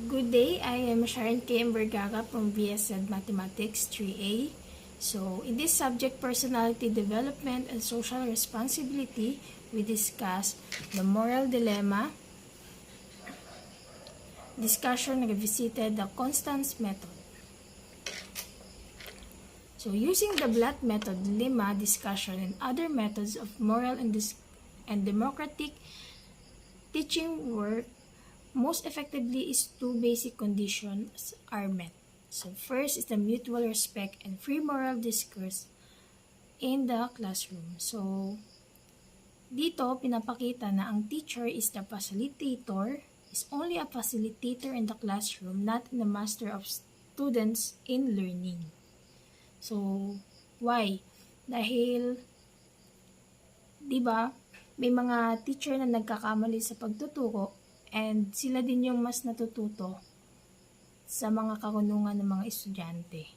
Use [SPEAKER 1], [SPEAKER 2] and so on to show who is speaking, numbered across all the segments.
[SPEAKER 1] Good day, I am Sharon K. Vergara from VSZ Mathematics 3A. So, in this subject, personality development and social responsibility, we discuss the moral dilemma. Discussion revisited the Constance method. So, using the Blatt method, dilemma, discussion, and other methods of moral and democratic teaching work most effectively is two basic conditions are met. So first is the mutual respect and free moral discourse in the classroom. So dito pinapakita na ang teacher is the facilitator, is only a facilitator in the classroom, not the master of students in learning. So why? Dahil 'di ba, may mga teacher na nagkakamali sa pagtuturo and sila din yung mas natututo sa mga karunungan ng mga estudyante.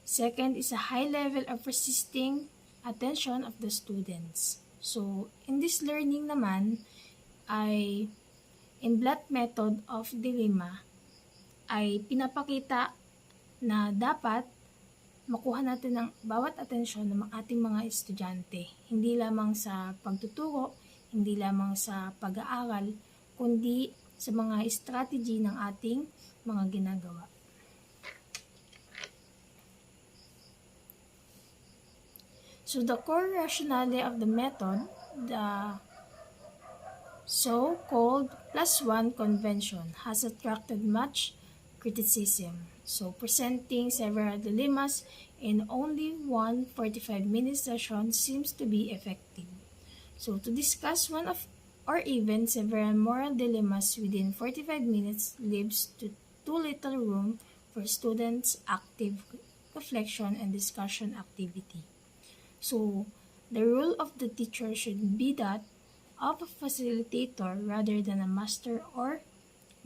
[SPEAKER 1] Second is a high level of persisting attention of the students. So, in this learning naman, ay in Blatt method of dilemma, ay pinapakita na dapat makuha natin ng bawat atensyon ng ating mga estudyante. Hindi lamang sa pagtuturo, hindi lamang sa pag-aaral, kundi sa mga strategy ng ating mga ginagawa. So the core rationale of the method, the so-called +1 convention, has attracted much criticism. So presenting several dilemmas in only one 45-minute session seems to be effective. So to discuss one of or even several moral dilemmas within 45 minutes leaves to too little room for students' active reflection and discussion activity. So, the role of the teacher should be that of a facilitator rather than a master or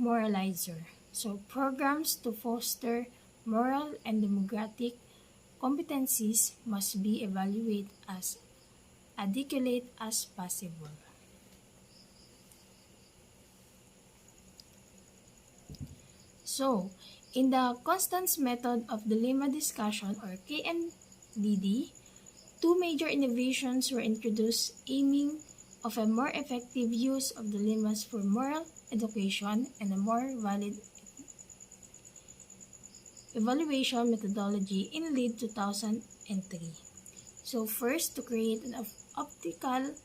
[SPEAKER 1] moralizer. So, programs to foster moral and democratic competencies must be evaluated as adequate as possible. So, in the Constance method of dilemma discussion or KMDD, two major innovations were introduced aiming of a more effective use of dilemmas for moral education and a more valid evaluation methodology in LEAD 2003. So first, to create an optical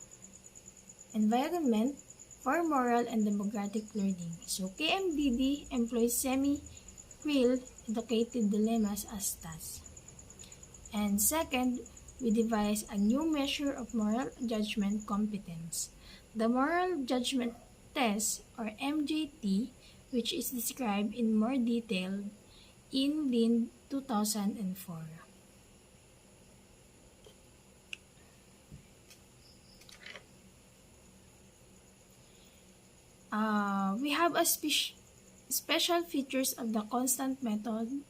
[SPEAKER 1] environment for moral and democratic learning. So KMDD employs semi-real educative dilemmas as tasks. And second, we devise a new measure of moral judgment competence. The Moral Judgment Test, or MJT, which is described in more detail in LIN 2004. We have a special features of the constant method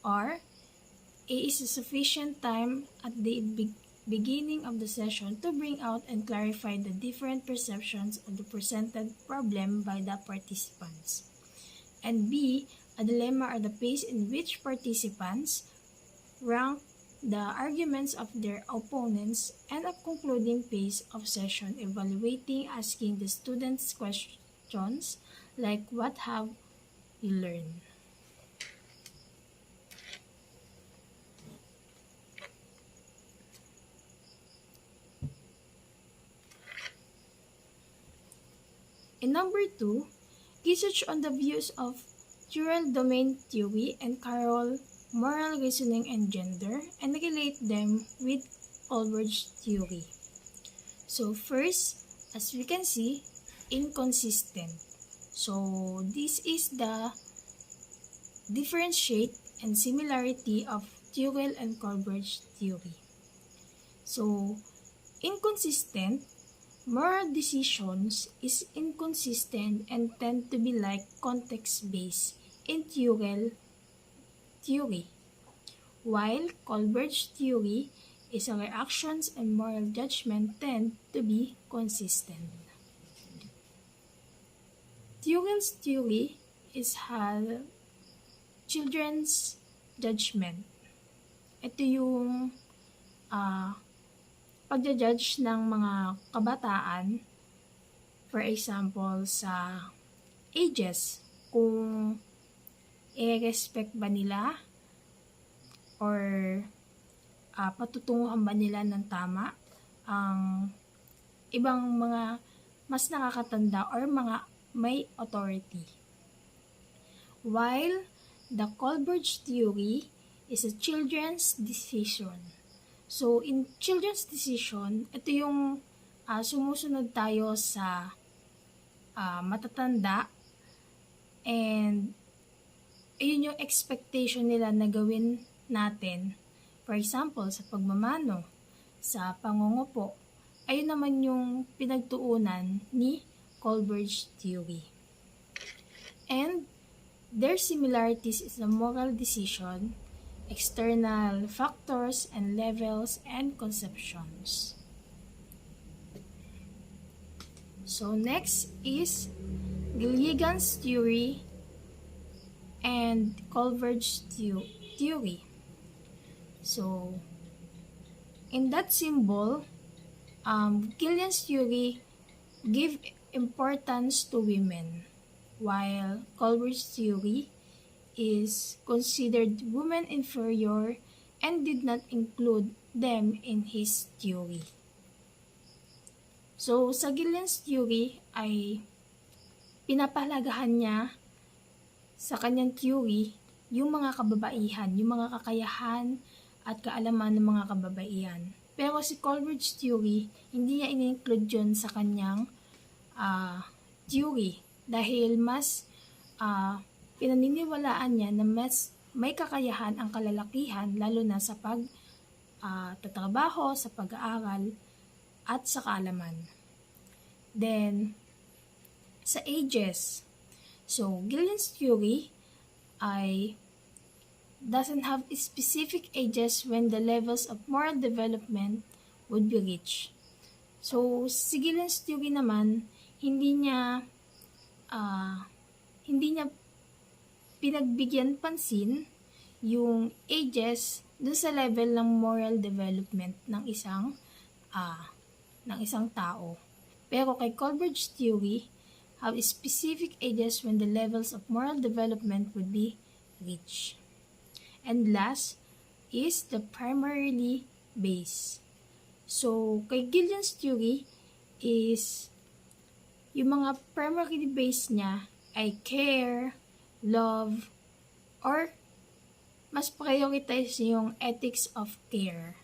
[SPEAKER 1] are A is a sufficient time at the beginning of the session to bring out and clarify the different perceptions of the presented problem by the participants. And B, a dilemma are the pace in which participants rank the arguments of their opponents, and a concluding phase of session evaluating, asking the students questions like what have you learned? In number 2, research on the views of Dual Domain Theory and Carroll Moral Reasoning and Gender and relate them with Colbert's theory. So first, as we can see, inconsistent. So this is the differentiate and similarity of Dual and Colbert's theory. So inconsistent, moral decisions is inconsistent and tend to be like context-based in Dual theory, while Colbert's theory is our actions and moral judgment tend to be consistent. Dual's theory is children's judgment. Ito yung pagja-judge ng mga kabataan, for example, sa ages, kung i-respect ba nila or patutunguhan ba nila ng tama ang ibang mga mas nakakatanda or mga may authority. While the Colbert theory is a children's decision. So, in children's decision, ito yung sumusunod tayo sa matatanda, and ayun yung expectation nila na gawin natin. For example, sa pagmamano, sa pangungupo, ayun naman yung pinagtuunan ni Colbert's theory. And their similarities is the moral decision, external factors and levels and conceptions. So next is Gilligan's theory and Colbert's theory. So in that symbol, Gilligan's theory gave importance to women, while Colbert's theory is considered women inferior and did not include them in his theory. So, sa Gilligan's theory ay pinapahalagahan niya sa kanyang theory yung mga kababaihan, yung mga kakayahan at kaalaman ng mga kababaihan. Pero si Colbert's theory, hindi niya in-include yun sa kanyang theory dahil mas pinaniniwalaan niya na mas may kakayahan ang kalalakihan, lalo na sa pagtatrabaho, sa pag-aaral at sa kaalaman. Then, sa ages, so Gilligan's theory ay doesn't have specific ages when the levels of moral development would be reached. So, si Gilligan's theory naman, hindi niya pinagbigyan pansin yung ages dun sa level ng moral development ng isang tao. Pero kay Colbert's theory, have specific ages when the levels of moral development would be reached. And last is the primarily based. So, kay Gilligan's theory is yung mga primarily based niya ay care, love, or mas prioritize yung ethics of care.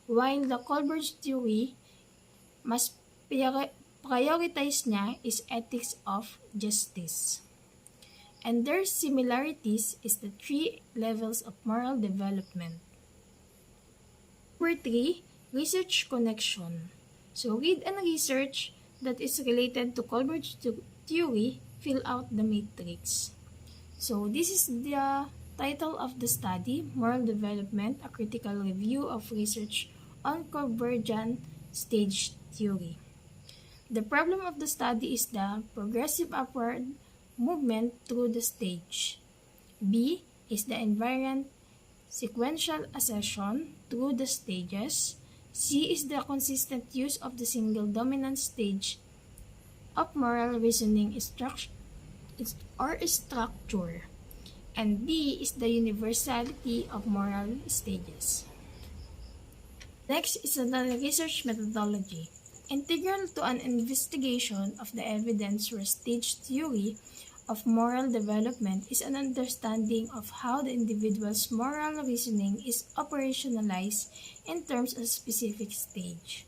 [SPEAKER 1] While the Colbert's theory, mas prioritize niya is ethics of justice. And their similarities is the 3 levels of moral development. Number 3, research connection. So read and research that is related to Colbert's theory, fill out the matrix. So this is the title of the study, Moral Development, a critical review of research on convergent stage theory. The problem of the study is the progressive upward movement through the stage. B is the invariant sequential accession through the stages. C is the consistent use of the single dominant stage of moral reasoning structure. And D is the universality of moral stages. Next is the research methodology. Integral to an investigation of the evidence for stage theory of moral development is an understanding of how the individual's moral reasoning is operationalized in terms of specific stage.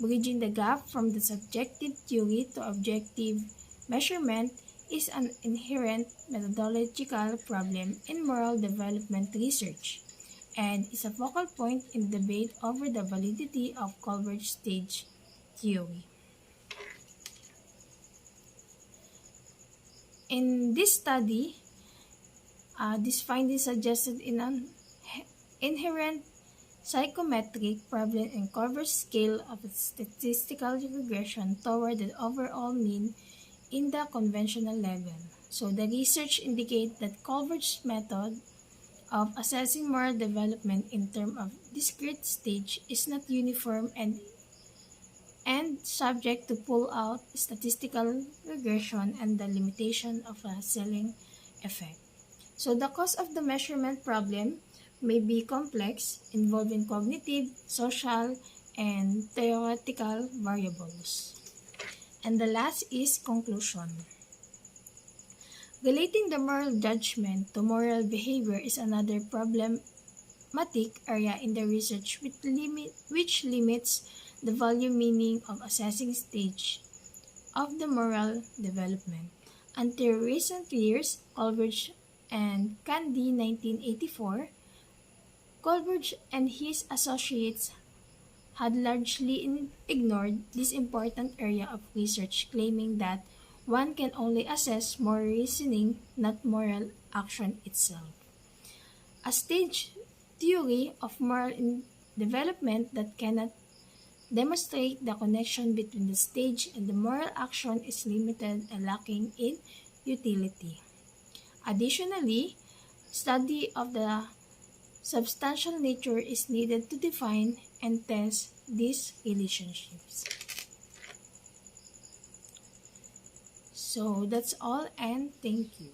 [SPEAKER 1] Bridging the gap from the subjective theory to objective measurement is an inherent methodological problem in moral development research and is a focal point in debate over the validity of Colbert's stage theory. In this study, this finding suggested an inherent psychometric problem in Colbert's scale of statistical regression toward the overall mean in the conventional level. So the research indicates that Culver's method of assessing moral development in terms of discrete stage is not uniform and subject to pull-out statistical regression and the limitation of a ceiling effect. So the cause of the measurement problem may be complex, involving cognitive, social, and theoretical variables. And the last is conclusion. Relating the moral judgment to moral behavior is another problematic area in the research which limits the value meaning of assessing stage of the moral development. Until recent years, Culver's and Candy 1984, Culver's and his associates had largely ignored this important area of research, claiming that one can only assess moral reasoning, not moral action itself. A stage theory of moral development that cannot demonstrate the connection between the stage and the moral action is limited and lacking in utility. Additionally, study of the substantial nature is needed to define and test these relationships. So that's all, and thank you.